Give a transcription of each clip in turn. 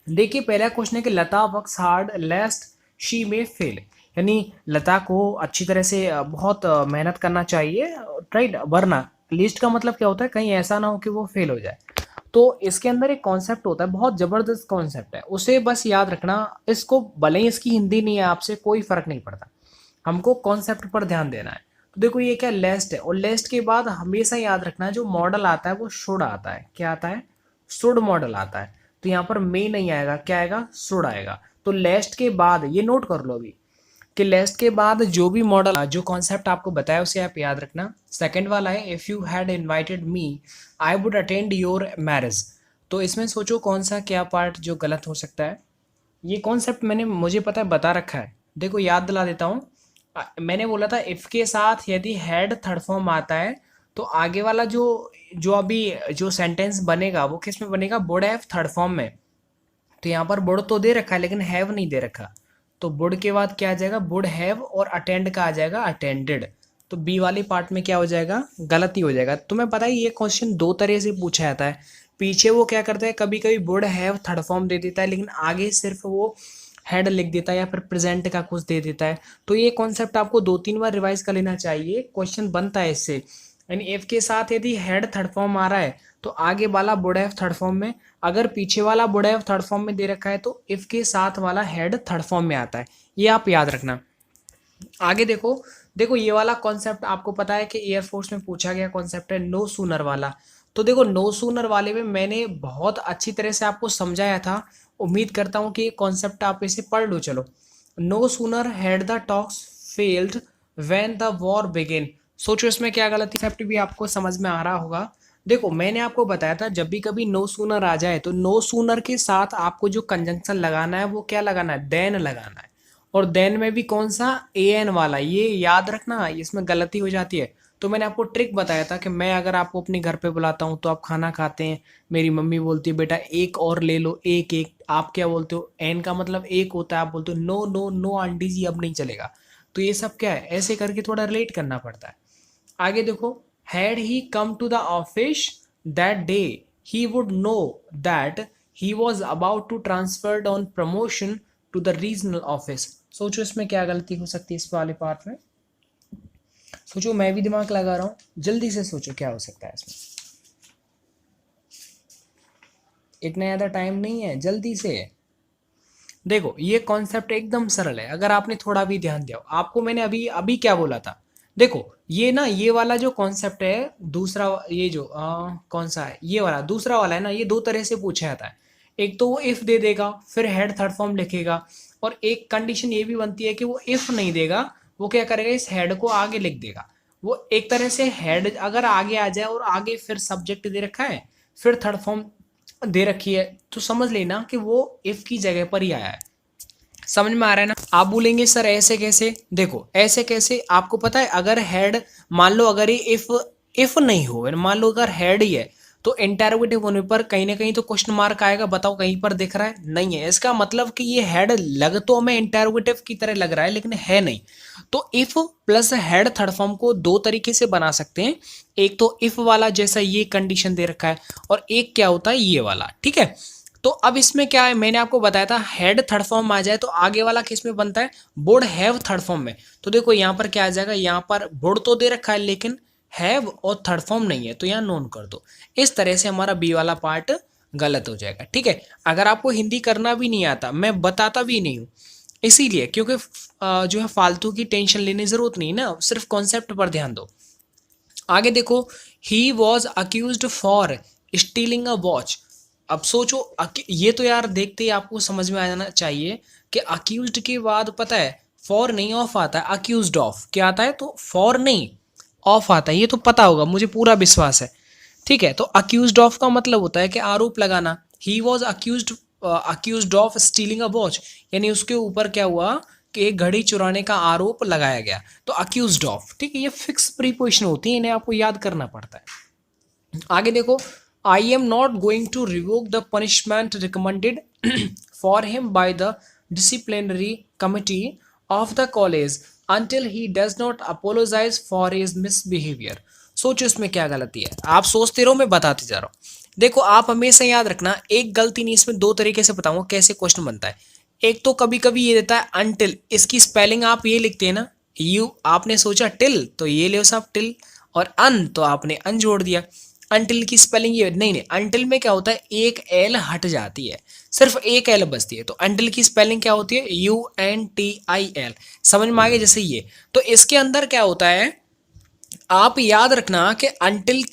देखिए पहला क्वेश्चन है कि लता वर्क्स हार्ड लेस्ट शी में फेल, यानी लता को अच्छी तरह से बहुत मेहनत करना चाहिए, राइट, वरना लिस्ट का मतलब क्या होता है, कहीं ऐसा ना हो कि वो फेल हो जाए। तो इसके अंदर एक कॉन्सेप्ट होता है, बहुत जबरदस्त कॉन्सेप्ट है, उसे बस याद रखना। इसको भले ही इसकी हिंदी नहीं है आपसे कोई फर्क नहीं पड़ता, हमको कॉन्सेप्ट पर ध्यान देना है। तो देखो ये क्या लेस्ट है, और लेस्ट के बाद हमेशा याद रखना जो मॉडल आता है वो शुड आता है। क्या आता है? शुड मॉडल आता है। तो यहाँ पर मे नहीं आएगा, क्या आएगा? शुड आएगा। तो लेस्ट के बाद ये नोट कर लो अभी कि लेस्ट के बाद जो भी मॉडल जो कॉन्सेप्ट आपको बताया उसे आप याद रखना। सेकंड वाला है if you had invited me I would attend your marriage. तो इसमें सोचो कौन सा क्या पार्ट जो गलत हो सकता है। ये कॉन्सेप्ट मैंने मुझे पता है बता रखा है, देखो याद दिला देता हूँ। मैंने बोला था इफ़ के साथ यदि हैड थर्ड फॉर्म आता है तो आगे वाला जो जो अभी जो सेंटेंस बनेगा वो किस में बनेगा? वुड हैव थर्ड फॉर्म में। तो यहाँ पर वुड तो दे रखा है लेकिन हैव नहीं दे रखा, तो वुड के बाद क्या आ जाएगा? वुड हैव, और अटेंड का आ जाएगा अटेंडेड। तो बी वाली पार्ट में क्या हो जाएगा? गलती हो जाएगा। तुम्हें पता है ये क्वेश्चन दो तरह से पूछा जाता है। पीछे वो क्या करता है, कभी कभी वुड हैव थर्ड फॉर्म दे देता है लेकिन आगे सिर्फ वो हेड लिख देता है या फिर प्रेजेंट का कुछ दे देता है। तो ये कॉन्सेप्ट आपको दो तीन बार रिवाइज कर लेना चाहिए, क्वेश्चन बनता है इससे। यानी इफ के साथ यदि हेड थर्ड फॉर्म आ रहा है तो आगे वाला वुड हैव थर्ड फॉर्म में, अगर पीछे वाला वुड हैव थर्ड फॉर्म में दे रखा है तो इफ के साथ वाला हेड थर्ड फॉर्म में आता है। ये आप याद रखना। आगे देखो, देखो ये वाला कॉन्सेप्ट आपको पता है कि एयरफोर्स में पूछा गया कॉन्सेप्ट है नो सूनर वाला। तो देखो नो सूनर वाले में मैंने बहुत अच्छी तरह से आपको समझाया था। उम्मीद करता हूँ कि ये कॉन्सेप्ट आप इसे पढ़ लो। चलो, no sooner had the talks failed when the war begin. सोचो इसमें क्या गलती, कॉन्सेप्ट भी आपको समझ में आ रहा होगा। देखो मैंने आपको बताया था जब भी कभी नो सूनर आ जाए तो नो सूनर के साथ आपको जो कंजंक्शन लगाना है वो क्या लगाना है? देन लगाना है। और देन में भी कौन सा? ए एन वाला, ये याद रखना, इसमें गलती हो जाती है। तो मैंने आपको ट्रिक बताया था कि मैं अगर आपको अपने घर पे बुलाता हूँ तो आप खाना खाते हैं, मेरी मम्मी बोलती है बेटा एक और ले लो, एक एक, आप क्या बोलते हो? एन का मतलब एक होता है, आप बोलते हो नो नो नो आंटी जी अब नहीं चलेगा। तो ये सब क्या है, ऐसे करके थोड़ा रिलेट करना पड़ता है। आगे देखो, had he come to the office that day he would know that he was about to transferred on promotion to the regional office. सोचो इसमें क्या गलती हो सकती है इस वाले पार्ट में। सोचो, मैं भी दिमाग लगा रहा हूँ, जल्दी से सोचो क्या हो सकता है इसमें। इतना ज़्यादा टाइम नहीं है, जल्दी से। देखो ये कॉन्सेप्ट एकदम सरल है, अगर आपने थोड़ा भी ध्यान दिया हो। आपको मैंने अभी अभी क्या बोला था? देखो ये ना, ये वाला जो कॉन्सेप्ट है दूसरा, ये जो कौन सा है, ये वाला दूसरा वाला है ना, ये दो तरह से पूछा जाता है। एक तो वो इफ दे देगा फिर हेड थर्ड फॉर्म लिखेगा, और एक कंडीशन ये भी बनती है कि वो इफ नहीं देगा, वो क्या करेगा, इस हेड को आगे लिख देगा। वो एक तरह से हेड अगर आगे आ जाए और आगे फिर सब्जेक्ट दे रखा है फिर थर्ड फॉर्म दे रखी है तो समझ लेना कि वो इफ की जगह पर ही आया है। समझ में आ रहा है ना? आप बोलेंगे सर ऐसे कैसे? देखो ऐसे कैसे, आपको पता है अगर हेड, मान लो अगर ये इफ नहीं हो, मान लो अगर हेड ही है तो इंटरोगेटिव होने पर कहीं ना कहीं तो क्वेश्चन मार्क आएगा। बताओ कहीं पर दिख रहा है? नहीं है। इसका मतलब कि ये हेड लग तो हमें इंटरोगेटिव की तरह लग रहा है लेकिन है नहीं। तो if plus head third form को दो तरीके से बना सकते हैं। एक तो इफ वाला जैसा ये कंडीशन दे रखा है, और एक क्या होता है ये वाला, ठीक है। तो अब इसमें क्या है, मैंने आपको बताया था हेड थर्ड फॉर्म आ जाए तो आगे वाला किस में बनता है? वुड हैव थर्ड फॉर्म में। तो देखो यहाँ पर क्या आ जाएगा, यहाँ पर वुड तो दे रखा है लेकिन हैव और थर्ड फॉर्म नहीं है, तो यहाँ नोन कर दो। इस तरह से हमारा बी वाला पार्ट गलत हो जाएगा, ठीक है। अगर आपको हिंदी करना भी नहीं आता, मैं बताता भी नहीं हूँ इसीलिए, क्योंकि जो है फालतू की टेंशन लेने की जरूरत नहीं ना, सिर्फ कॉन्सेप्ट पर ध्यान दो। आगे देखो, he was accused for stealing a watch. अब सोचो, ये तो यार देखते ही आपको समझ में आ जाना चाहिए कि अक्यूज्ड के बाद पता है फॉर नहीं ऑफ आता है, अक्यूज्ड ऑफ क्या आता है? तो फॉर नहीं ऑफ आता है, ये तो पता होगा, मुझे पूरा विश्वास है। ठीक है, तो अक्यूज्ड ऑफ का मतलब होता है कि आरोप लगाना। He was accused of stealing a watch, यानी उसके ऊपर क्या हुआ कि एक घड़ी चुराने का आरोप लगाया गया। तो अक्यूज्ड ऑफ, ठीक है, ये फिक्स प्रीपोजिशन होती है, इन्हें आपको याद करना पड़ता है। आगे देखो, I am not going to revoke the punishment recommended for him by the disciplinary committee of the college until he does not apologise for his misbehaviour. सोचो इसमें क्या गलती है, आप सोचते रहो मैं बताते जा रहा हूँ। देखो आप हमेशा याद रखना, एक गलती नहीं, इसमें दो तरीके से बताऊंगा कैसे क्वेश्चन बनता है। एक तो कभी कभी ये देता है अनटिल, इसकी स्पेलिंग आप ये लिखते हैं ना, यू आपने सोचा टिल तो ये ले साहब टिल, और अन तो आपने अन जोड़ दिया। अनटिल की स्पेलिंग ये नहीं, नहीं अनटिल में क्या होता है, एक एल हट जाती है, सिर्फ एक एल बचती है, तो अनटिल की स्पेलिंग क्या होती है, UNTIL। समझ में आ गया? जैसे ये, तो इसके अंदर क्या होता है, आप याद रखना कि अंटिल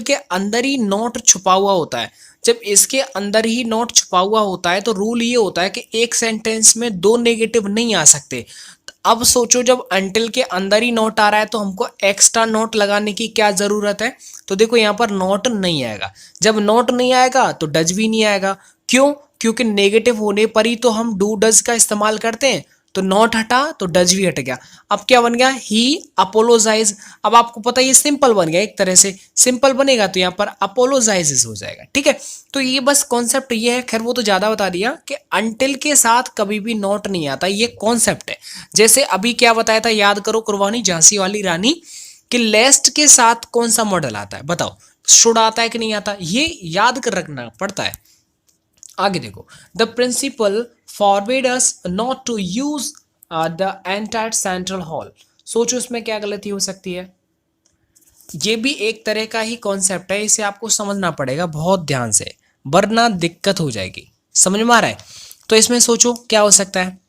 के अंदर ही नोट छुपा हुआ होता है। जब इसके अंदर ही नोट छुपा हुआ होता है तो रूल ये होता है कि एक सेंटेंस में दो नेगेटिव नहीं आ सकते। तो अब सोचो, जब अंटिल के अंदर ही नोट आ रहा है तो हमको एक्स्ट्रा नोट लगाने की क्या जरूरत है? तो देखो यहाँ पर नोट नहीं आएगा, जब नोट नहीं आएगा तो डज भी नहीं आएगा। क्यों? क्योंकि नेगेटिव होने पर ही तो हम डू डज का इस्तेमाल करते हैं। तो नॉट हटा तो डज भी हट गया। अब क्या बन गया, ही अपोलोजाइज। अब आपको पता है ये सिंपल बन गया, एक तरह से सिंपल बनेगा तो यहाँ पर अपोलोजाइजेस हो जाएगा। ठीक है, तो ये बस कॉन्सेप्ट ये है। खैर वो तो ज्यादा बता दिया कि अंटिल के साथ कभी भी नॉट नहीं आता, ये कॉन्सेप्ट है। जैसे अभी क्या बताया था, याद करो कुर्बानी झांसी वाली रानी, कि लेस्ट के साथ कौन सा मॉडल आता है, बताओ। शुड आता है कि नहीं आता, ये याद कर रखना पड़ता है। आगे देखो, the principal forbid us not to use the entire central hall. सोचो इसमें क्या गलती हो सकती है। ये भी एक तरह का ही कॉन्सेप्ट है, इसे आपको समझना पड़ेगा बहुत ध्यान से, वरना दिक्कत हो जाएगी। समझ में आ रहा है? तो इसमें सोचो क्या हो सकता है।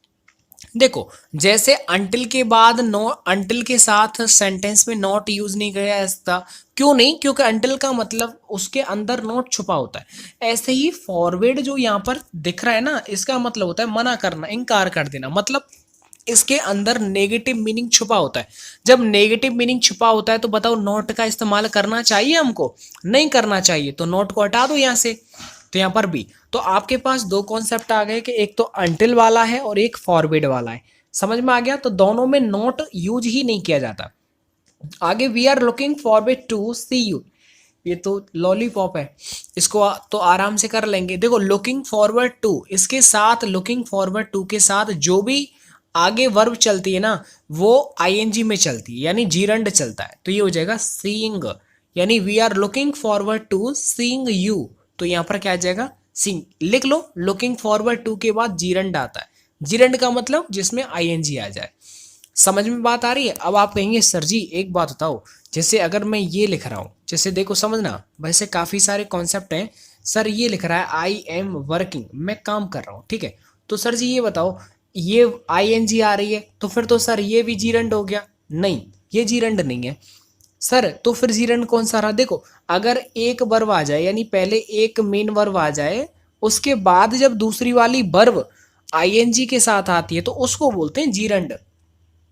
देखो, जैसे अंटिल के बाद नो, अंटिल के साथ सेंटेंस में नॉट यूज नहीं किया जाता। क्यों नहीं? क्योंकि अंटिल का मतलब उसके अंदर नॉट छुपा होता है। ऐसे ही फॉरवर्ड जो यहाँ पर दिख रहा है ना, इसका मतलब होता है मना करना, इनकार कर देना, मतलब इसके अंदर नेगेटिव मीनिंग छुपा होता है। जब नेगेटिव मीनिंग छुपा होता है तो बताओ नॉट का इस्तेमाल करना चाहिए हमको? नहीं करना चाहिए, तो नॉट को हटा दो यहाँ से। तो यहाँ पर भी तो आपके पास दो कॉन्सेप्ट आ गए कि एक तो अंटिल वाला है और एक फॉरवर्ड वाला है। समझ में आ गया? तो दोनों में नॉट यूज ही नहीं किया जाता। आगे, we are looking forward to see you, ये तो लॉलीपॉप है, इसको तो आराम से कर लेंगे। देखो लुकिंग फॉरवर्ड टू, इसके साथ लुकिंग फॉरवर्ड टू के साथ जो भी आगे वर्ब चलती है ना, वो आईएनजी में चलती है, यानी जीरंड चलता है। तो ये हो जाएगा सीइंग, यानी we are looking forward to seeing you. तो यहाँ पर क्या आ जाएगा, सीइंग। लिख लो, लुकिंग फॉरवर्ड टू के बाद जीरंड आता है। जीरंड का मतलब जिसमें आईएनजी आ जाए। समझ में बात आ रही है? अब आप कहेंगे सर जी एक बात बताओ, जैसे अगर मैं ये लिख रहा हूँ, जैसे देखो समझना, वैसे काफ़ी सारे कॉन्सेप्ट हैं। सर ये लिख रहा है आई एम वर्किंग, मैं काम कर रहा हूँ, ठीक है। तो सर जी ये बताओ, ये आईएनजी आ रही है तो फिर तो सर ये भी जीरंड हो गया। नहीं, ये जीरंड नहीं है सर। तो फिर जीरंड कौन सा रहा? देखो, अगर एक वर्ब आ जाए, यानी पहले एक मेन वर्ब आ जाए, उसके बाद जब दूसरी वाली वर्ब आईएनजी के साथ आती है तो उसको बोलते हैं जीरंड।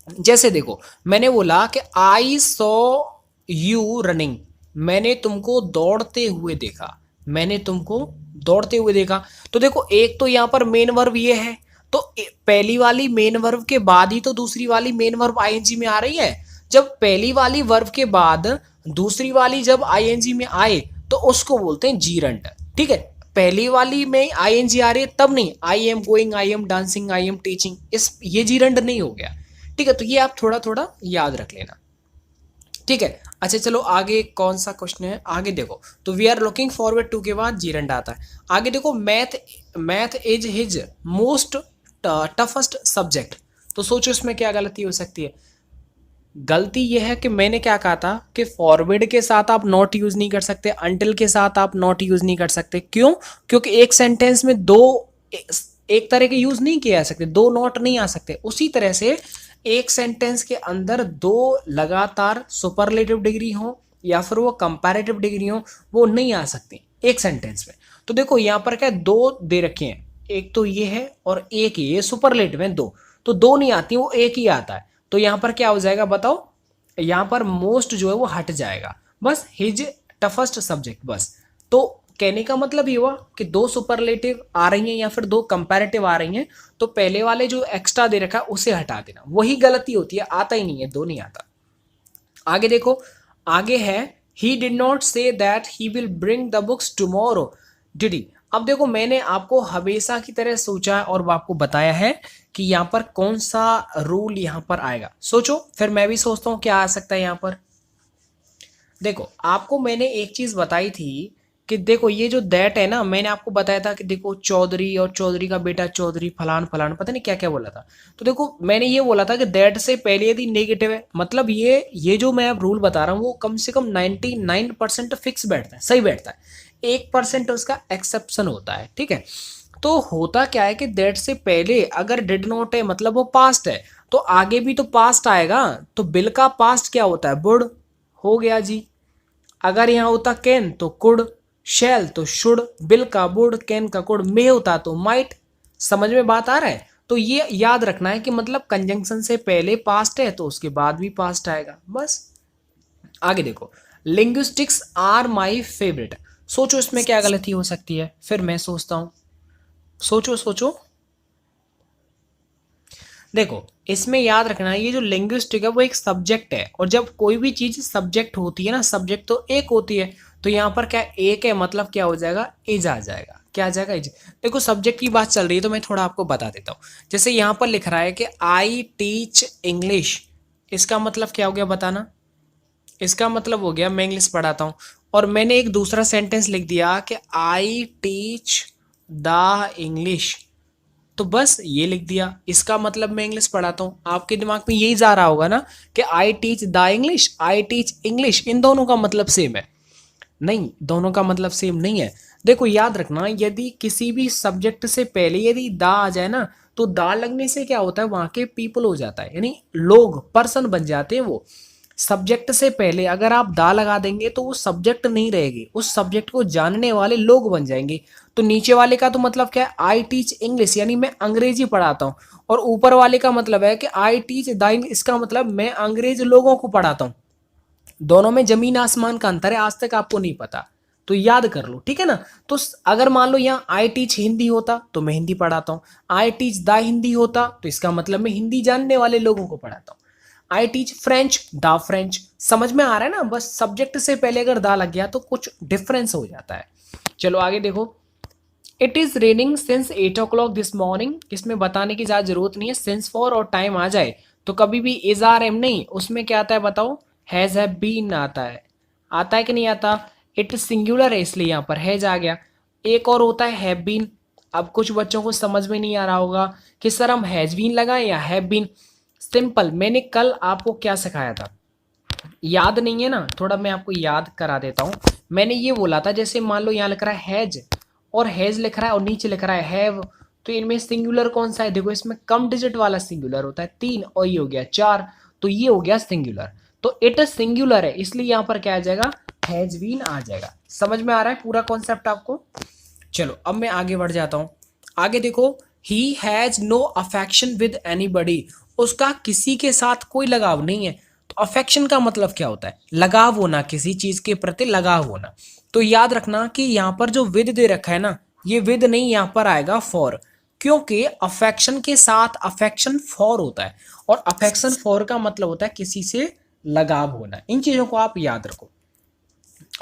जैसे देखो, मैंने बोला कि आई सॉ यू रनिंग, मैंने तुमको दौड़ते हुए देखा, मैंने तुमको दौड़ते हुए देखा। तो देखो, एक तो यहाँ पर मेन वर्ब ये है, तो पहली वाली मेन वर्ब के बाद ही तो दूसरी वाली मेन वर्ब आईएनजी में आ रही है। जब पहली वाली वर्ब के बाद दूसरी वाली जब आईएनजी में आए तो उसको बोलते हैं जीरंड। ठीक है, पहली वाली में आईएनजी आ रही है तब नहीं, I am going, I am dancing, I am teaching, इस ये जीरंड नहीं हो गया। ठीक है, तो ये आप थोड़ा थोड़ा याद रख लेना। ठीक है, अच्छा चलो आगे कौन सा क्वेश्चन है, आगे देखो। तो we are looking forward to के बाद जीरंड आता है। आगे देखो, math, math is his most toughest subject. तो सोचो इसमें क्या गलती हो सकती है। गलती यह है कि मैंने क्या कहा था कि फॉरवर्ड के साथ आप नॉट यूज नहीं कर सकते, अंटिल के साथ आप नॉट यूज नहीं कर सकते। क्यों? क्योंकि एक सेंटेंस में दो एक तरह के यूज नहीं किए जा सकते, दो नॉट नहीं आ सकते। उसी तरह से एक सेंटेंस के अंदर दो लगातार सुपरलेटिव डिग्री हो या फिर वो कंपैरेटिव डिग्री हो, वो नहीं आ सकती एक सेंटेंस में। तो देखो यहाँ पर क्या दो दे रखे हैं, एक तो ये है और एक ये सुपरलेटिव है दो, तो दो नहीं आती, वो एक ही आता है। तो यहाँ पर क्या हो जाएगा बताओ, यहाँ पर मोस्ट जो है वो हट जाएगा, बस हिज टफेस्ट सब्जेक्ट बस। तो कहने का मतलब ये हुआ कि दो सुपरलेटिव आ रही हैं या फिर दो कंपैरेटिव आ रही हैं, तो पहले वाले जो एक्स्ट्रा दे रखा है उसे हटा देना, वही गलती होती है, आता ही नहीं है, दो नहीं आता। आगे देखो, आगे है he did not say that he will bring the books tomorrow, did he. अब देखो, मैंने आपको हमेशा की तरह सोचा है और आपको बताया है कि यहाँ पर कौन सा रूल यहाँ पर आएगा। सोचो, फिर मैं भी सोचता हूँ क्या आ सकता है यहाँ पर। देखो, आपको मैंने एक चीज बताई थी कि देखो ये जो दैट है ना, मैंने आपको बताया था कि देखो चौधरी और चौधरी का बेटा चौधरी फलान फलान पता नहीं क्या क्या बोला था। तो देखो मैंने ये बोला था कि दैट से पहले यदि नेगेटिव है, मतलब ये जो मैं अब रूल बता रहा हूँ वो कम से कम 99% फिक्स बैठता है, सही बैठता है, 1% उसका एक्सेप्शन होता है, ठीक है। तो होता क्या है कि दैट से पहले अगर डिड नॉट है मतलब वो पास्ट है, तो आगे भी तो पास्ट आएगा। तो बिल का पास्ट क्या होता है, वुड, हो गया जी। अगर यहाँ होता कैन तो कुड, शैल तो शुड, बिल का वुड, कैन का कुड, मे होता तो माइट। समझ में बात आ रहा है? तो ये याद रखना है कि मतलब कंजंक्शन से पहले पास्ट है तो उसके बाद भी पास्ट आएगा, बस। आगे देखो, लिंग्विस्टिक्स आर माई फेवरेट। सोचो इसमें क्या गलती हो सकती है, फिर मैं सोचता हूं। सोचो सोचो। देखो इसमें याद रखना है ये जो लिंग्विस्टिक है वो एक सब्जेक्ट है, और जब कोई भी चीज सब्जेक्ट होती है ना, सब्जेक्ट तो एक होती है, तो यहाँ पर क्या एक है मतलब क्या हो जाएगा, इज आ जाएगा। क्या आ जाएगा, इज। देखो सब्जेक्ट की बात चल रही है तो मैं थोड़ा आपको बता देता हूँ। जैसे यहाँ पर लिख रहा है कि आई टीच इंग्लिश, इसका मतलब क्या हो गया बताना। इसका मतलब हो गया मैं इंग्लिश पढ़ाता हूँ। और मैंने एक दूसरा सेंटेंस लिख दिया कि आई टीच द इंग्लिश, तो बस ये लिख दिया, इसका मतलब मैं इंग्लिश पढ़ाता हूँ। आपके दिमाग में यही जा रहा होगा ना कि I teach the English, I teach English, इन दोनों का मतलब सेम है। नहीं, दोनों का मतलब सेम नहीं है। देखो याद रखना, यदि किसी भी सब्जेक्ट से पहले यदि दा आ जाए ना, तो दा लगने से क्या होता है, वहां के पीपल हो जाता है, यानी लोग, पर्सन बन जाते हैं वो। सब्जेक्ट से पहले अगर आप दा लगा देंगे तो वो सब्जेक्ट नहीं रहेगी, उस सब्जेक्ट को जानने वाले लोग बन जाएंगे। तो नीचे वाले का तो मतलब क्या है, आई टीच इंग्लिश, यानी मैं अंग्रेजी पढ़ाता हूँ। और ऊपर वाले का मतलब है कि आई टीच द इंग्लिश, इसका मतलब मैं अंग्रेज लोगों को पढ़ाता हूँ। दोनों में जमीन आसमान का अंतर है, आज तक आपको नहीं पता, तो याद कर लो, ठीक है ना। तो अगर मान लो यहाँ आई टीच हिंदी होता तो मैं हिंदी पढ़ाता हूँ, आई टीच द हिंदी होता तो इसका मतलब मैं हिंदी जानने वाले लोगों को पढ़ाता हूँ। I teach French the French, समझ में आ रहा है ना, बस सब्जेक्ट से पहले अगर दा लग गया तो कुछ डिफरेंस हो जाता है। चलो आगे देखो, it is raining since 8 o'clock this morning, इसमें बताने की ज्यादा जरूरत नहीं है, सिंस फॉर और टाइम आ जाए तो कभी भी इज आर एम नहीं, उसमें क्या आता है बताओ, हैज हैव बीन आता है। आता है कि नहीं आता? इट सिंगुलर है इसलिए यहाँ पर हैज आ गया। एक और होता है हैव बीन। अब कुछ बच्चों को समझ में नहीं आ रहा होगा कि सर हम हैज बीन लगाएं या हैव बीन। सिंपल, मैंने कल आपको क्या सिखाया था, याद नहीं है ना, थोड़ा मैं आपको याद करा देता हूँ। मैंने ये बोला था, जैसे मान लो यहाँ लिख रहा है हैज, और हैज लिख रहा है और नीचे लिख रहा है हैव, तो इनमें सिंगुलर कौन सा है, देखो इसमें कम डिजिट वाला सिंगुलर होता है 3, और ये हो गया 4, तो ये हो गया सिंगुलर। तो इट सिंगुलर है इसलिए यहाँ पर क्या आ जाएगा, हैज बीन आ जाएगा। समझ में आ रहा है पूरा कॉन्सेप्ट आपको? चलो अब मैं आगे बढ़ जाता हूँ। आगे देखो, he has no affection with anybody, उसका किसी के साथ कोई लगाव नहीं है। तो अफेक्शन का मतलब क्या होता है, लगाव होना, किसी चीज के प्रति लगाव होना। तो याद रखना कि यहाँ पर जो विद दे रखा है ना, ये विद नहीं, यहाँ पर आएगा फॉर, क्योंकि अफेक्शन के साथ अफेक्शन फॉर होता है, और अफेक्शन फॉर का मतलब होता है किसी से लगाव होना। इन चीजों को आप याद रखो।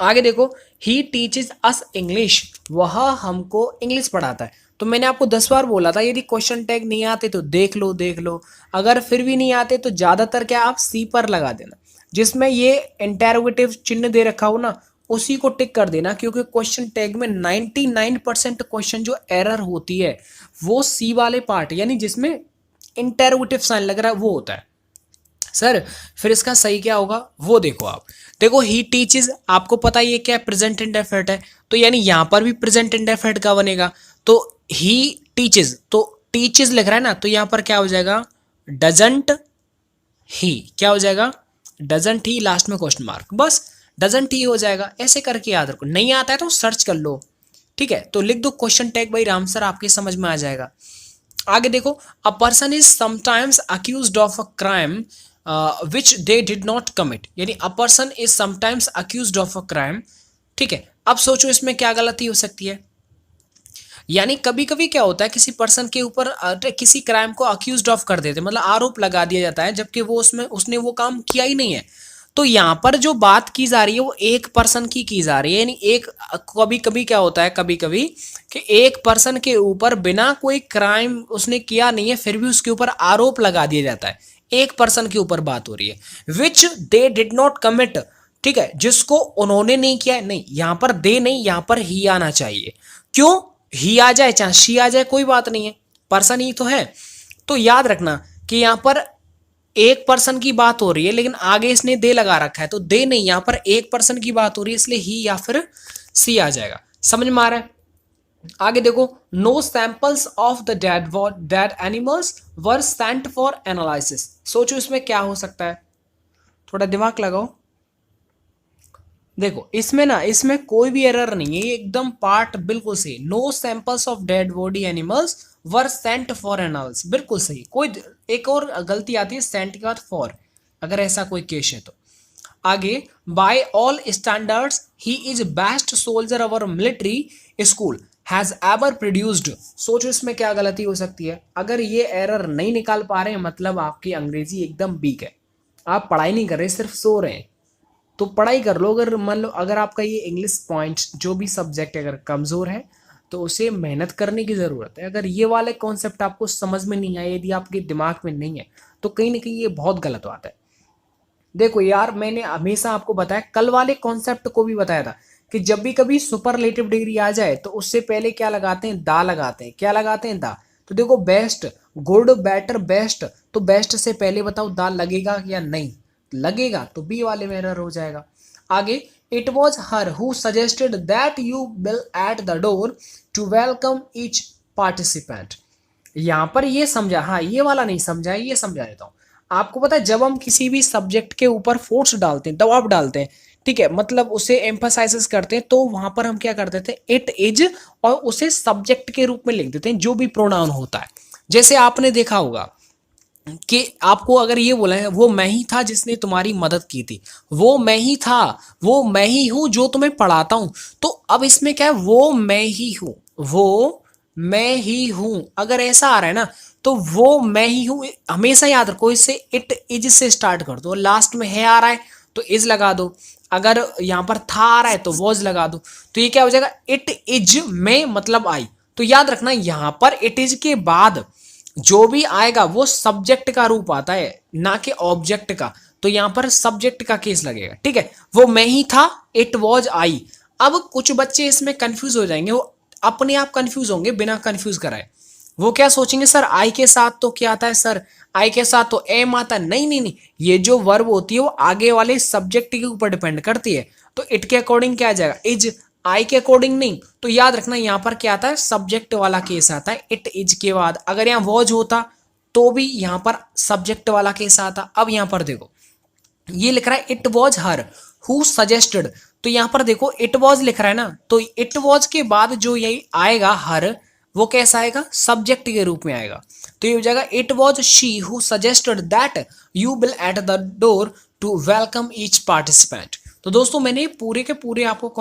आगे देखो, ही टीचेज अस इंग्लिश, वह हमको इंग्लिश पढ़ाता है। तो मैंने आपको 10 बार बोला था यदि क्वेश्चन टैग नहीं आते तो देख लो देख लो, अगर फिर भी नहीं आते तो ज्यादातर क्या आप सी पर लगा देना, जिसमें ये इंटेरोगेटिव चिन्ह दे रखा हो ना उसी को टिक कर देना, क्योंकि क्वेश्चन टैग में 99% क्वेश्चन जो एरर होती है वो सी वाले पार्ट, यानी जिसमें इंटेरोगेटिव साइन लग रहा है वो होता है। सर फिर इसका सही क्या होगा वो देखो आप। देखो ही टीचेज, आपको पता ही है क्या प्रेजेंट इंडेफिनिट है, तो यानी यहां पर भी प्रेजेंट इंडेफिनिट का बनेगा। तो ही टीचेज, तो टीचेज लिख रहा है ना, तो यहां पर क्या हो जाएगा, डजंट ही, क्या हो जाएगा, डजंट ही, लास्ट में क्वेश्चन मार्क, बस डजंट ही हो जाएगा। ऐसे करके याद रखो, नहीं आता है तो सर्च कर लो, ठीक है। तो लिख दो क्वेश्चन टैग भाई राम सर, आपके समझ में आ जाएगा। आगे देखो, a person is sometimes accused of a crime which they did not commit, यानी a person is sometimes accused of a crime, ठीक है। अब सोचो इसमें क्या गलती हो सकती है, यानी कभी कभी क्या होता है किसी पर्सन के ऊपर किसी क्राइम को अक्यूज्ड ऑफ कर देते, मतलब आरोप लगा दिया जाता है, जबकि वो उसमें उसने वो काम किया ही नहीं है। तो यहाँ पर जो बात की जा रही है वो एक पर्सन की जा रही है, यानी एक, कभी कभी क्या होता है, कभी कभी कि एक पर्सन के ऊपर बिना कोई क्राइम उसने किया नहीं है फिर भी उसके ऊपर आरोप लगा दिया जाता है, एक पर्सन के ऊपर बात हो रही है। विच दे डिड नॉट कमिट, ठीक है, जिसको उन्होंने नहीं किया है, नहीं यहां पर दे नहीं, यहां पर ही आना चाहिए। क्यों, ही आ जाए चाहे शी आ जाए कोई बात नहीं है, पर्सन ही तो है। तो याद रखना कि यहां पर एक पर्सन की बात हो रही है लेकिन आगे इसने दे लगा रखा है, तो दे नहीं, यहां पर एक पर्सन की बात हो रही है इसलिए ही या फिर सी आ जाएगा। समझ में आ रहा है? आगे देखो, no samples of the dead animals were sent for analysis. सोचो इसमें क्या हो सकता है, थोड़ा दिमाग लगाओ। देखो इसमें ना, इसमें कोई भी एरर नहीं है, ये एकदम पार्ट बिल्कुल सही। No samples of dead body animals were sent for analysis, बिल्कुल सही। कोई एक और गलती आती है सेंट के बाद फॉर, अगर ऐसा कोई केस है तो। आगे, by all standards he is best soldier our military school has ever produced. सोचो इसमें क्या गलती हो सकती है, अगर ये एरर नहीं निकाल पा रहे हैं मतलब आपकी अंग्रेजी एकदम वीक है, आप पढ़ाई नहीं कर रहे सिर्फ सो रहे हैं। तो पढ़ाई कर लो, अगर मान लो अगर आपका ये इंग्लिश पॉइंट जो भी सब्जेक्ट अगर कमज़ोर है तो उसे मेहनत करने की ज़रूरत है। अगर ये वाले कॉन्सेप्ट आपको समझ में नहीं आए, यदि आपके दिमाग में नहीं है, तो कहीं ना कहीं ये बहुत गलत बात है। देखो यार, मैंने हमेशा आपको बताया, कल वाले कॉन्सेप्ट को भी बताया था कि जब भी कभी सुपरलेटिव डिग्री आ जाए तो उससे पहले क्या लगाते हैं, दा लगाते हैं। क्या लगाते हैं, दा। तो देखो बेस्ट, गुड, बेटर, बेस्ट, तो बेस्ट से पहले बताओ दा लगेगा या नहीं लगेगा, तो बी वाले में एरर हो जाएगा। आगे, it was her who suggested that you will at the door to welcome each participant. यहां पर ये समझा, हाँ ये वाला नहीं समझा है, ये समझा देता हूं। आपको पता है जब हम किसी भी सब्जेक्ट के ऊपर फोर्स डालते हैं, दबाव डालते हैं, ठीक है, मतलब उसे एम्फसाइज करते हैं, तो वहां पर हम क्या करते थे, इट इज, और उसे सब्जेक्ट के रूप में लिख देते हैं जो भी प्रोनाउन होता है। जैसे आपने देखा होगा कि आपको अगर ये बोला है वो मैं ही था जिसने तुम्हारी मदद की थी, वो मैं ही था, वो मैं ही हूं जो तुम्हें पढ़ाता हूं, तो अब इसमें क्या है, वो मैं ही हूं, वो मैं ही हूं, अगर ऐसा आ रहा है ना, तो वो मैं ही हूं हमेशा याद रखो, इससे इट इज से स्टार्ट कर दो, लास्ट में है आ रहा है तो इज लगा दो, अगर यहां पर था आ रहा है तो वॉज लगा दो, तो ये क्या हो जाएगा, इट इज में मतलब आई। तो याद रखना यहां पर इट इज के बाद जो भी आएगा वो सब्जेक्ट का रूप आता है, ना कि ऑब्जेक्ट का, तो यहां पर सब्जेक्ट का केस लगेगा। ठीक है, वो मैं ही था, इट वॉज आई। अब कुछ बच्चे इसमें कंफ्यूज हो जाएंगे, वो अपने आप कंफ्यूज होंगे बिना कंफ्यूज कराए। वो क्या सोचेंगे, सर आई के साथ तो क्या आता है, सर आई के साथ तो एम आता है। नहीं नहीं नहीं, ये जो वर्ब होती है वो आगे वाले सब्जेक्ट के ऊपर डिपेंड करती है, तो इट के अकॉर्डिंग क्या आ जाएगा, इज। आई के अकॉर्डिंग नहीं, तो याद रखना यहां पर क्या आता है, सब्जेक्ट वाला केस आता है इट इज के बाद। अगर यहां वॉज होता तो भी यहां पर सब्जेक्ट वाला केस आता। अब यहां पर देखो ये लिख रहा है it was her who suggested, तो यहां पर देखो इट वॉज लिख रहा है ना, तो इट वॉज के बाद जो यही आएगा हर, वो कैसा आएगा, सब्जेक्ट के रूप में आएगा। तो ये हो जाएगा it was she who suggested that you will at the door to welcome each participant. तो दोस्तों मैंने पूरे के पूरे आपको